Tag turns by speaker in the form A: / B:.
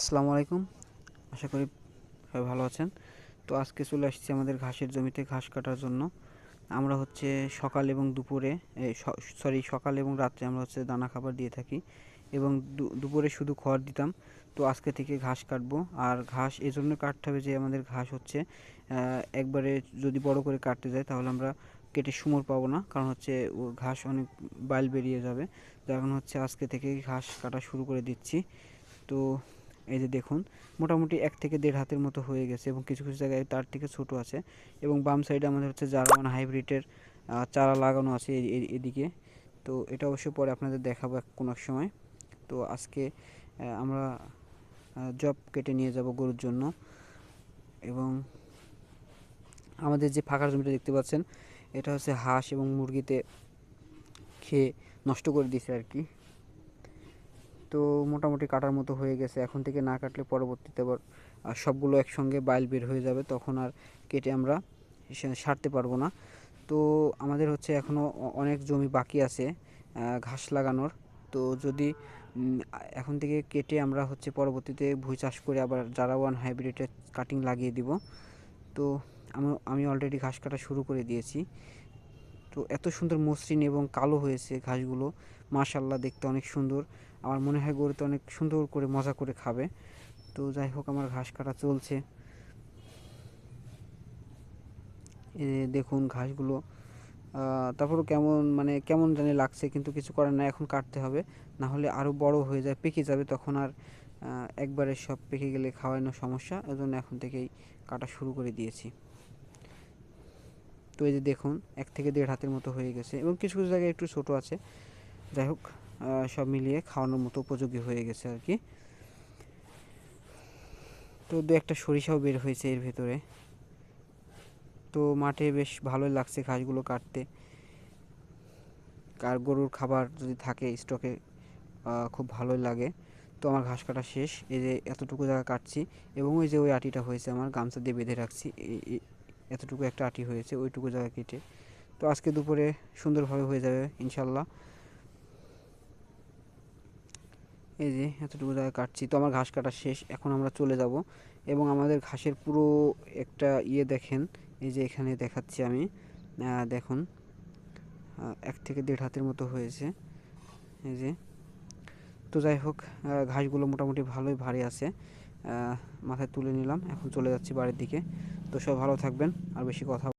A: আসসালামু আলাইকুম। আশা করি সবাই ভালো আছেন। তো আজকে চলে আসছি আমাদের ঘাসের জমিতে ঘাস কাটার জন্য। আমরা হচ্ছে সকাল এবং দুপুরে সকাল এবং রাত্রে আমরা হচ্ছে দানা খাবার দিয়ে থাকি এবং দুপুরে শুধু খড় দিতাম। তো আজকে থেকে ঘাস কাটবো। আর ঘাস এজন্য কাটতে হবে যে আমাদের ঘাস হচ্ছে একবারে যদি বড় করে কাটতে যাই তাহলে আমরা কেটে সুমোর পাবো না, কারণ হচ্ছে ও ঘাস অনেক বাইল বেরিয়ে যাবে। যার কারণে হচ্ছে আজকে থেকেই ঘাস কাটা শুরু করে দিচ্ছি। তো এই যে দেখুন, মোটামুটি ১ থেকে ১.৫ হাতের মতো হয়ে গেছে এবং কিছু কিছু জায়গায় তার থেকে ছোট আছে। এবং বাম সাইডে আমাদের হচ্ছে জার্মান হাইব্রিডের চারা লাগানো আছে এদিকে। তো এটা অবশ্যই পরে আপনাদের দেখাবো কোনো এক সময়। তো আজকে আমরা জব কেটে নিয়ে যাব গরুর জন্য। এবং আমাদের যে ফাঁকা জমিটা দেখতে পাচ্ছেন, এটা হচ্ছে হাঁস এবং মুরগিতে খেয়ে নষ্ট করে দিয়েছে আর কি। তো মোটামুটি কাটার মতো হয়ে গেছে। এখন থেকে না কাটলে পরবর্তীতে আবার সবগুলো একসঙ্গে বাইল বের হয়ে যাবে, তখন আর কেটে আমরা সারতে পারবো না। তো আমাদের হচ্ছে এখনও অনেক জমি বাকি আছে ঘাস লাগানোর। তো যদি এখন থেকে কেটে আমরা হচ্ছে পরবর্তীতে ভুঁই চাষ করে আবার জারাওয়ান হাইব্রিডের কাটিং লাগিয়ে দিব। তো আমি অলরেডি ঘাস কাটা শুরু করে দিয়েছি। তো এত সুন্দর মসৃণ এবং কালো হয়েছে ঘাসগুলো, মাশাআল্লাহ, দেখতে অনেক সুন্দর। আমার মনে হয় গরুতে অনেক সুন্দর করে মজা করে খাবে। তো যাই হোক, আমার ঘাস কাটা চলছে। দেখুন ঘাসগুলো, তারপরও কেমন জানি লাগছে, কিন্তু কিছু করার নাই, এখন কাটতে হবে। না হলে আরও বড় হয়ে যায়, পেকে যাবে, তখন আর একবারে সব পেকে গেলে খাওয়ানো সমস্যা। ওজন্য এখন থেকেই কাটা শুরু করে দিয়েছি। তো এই যে দেখুন, ১ থেকে ১.৫ হাতের মতো হয়ে গেছে এবং কিছু কিছু জায়গায় একটু ছোট আছে। যাই হোক, সব মিলিয়ে খাওয়ানোর মতো উপযোগী হয়ে গেছে আর কি। তো দু একটা সরিষাও বের হয়েছে এর ভেতরে। তো মাঠে বেশ ভালোই লাগছে ঘাসগুলো কাটতে। আর গরুর খাবার যদি থাকে স্টকে, খুব ভালোই লাগে। তো আমার ঘাস কাটা শেষ। এই যে এতটুকু জায়গা কাটছি এবং ওই যে ওই আটিটা হয়েছে আমার গামছা দিয়ে বেঁধে রাখছি, এতটুকু একটা আটি হয়েছে ওইটুকু জায়গা কেটে। তো আজকে দুপুরে সুন্দরভাবে হয়ে যাবে ইনশাল্লাহ। এই যে এতটুকু জায়গা কাটছি। তো আমার ঘাস কাটা শেষ, এখন আমরা চলে যাব। এবং আমাদের ঘাসের পুরো একটা দেখেন, এই যে এখানে দেখাচ্ছি আমি, দেখুন ১ থেকে ১.৫ হাতের মতো হয়েছে, এই যে। তো যাই হোক, ঘাসগুলো মোটামুটি ভালোই ভারী আছে। মাথায় তুলে নিলাম, এখন চলে যাচ্ছি বাড়ির দিকে। তো সব ভালো থাকবেন, আর বেশি কথা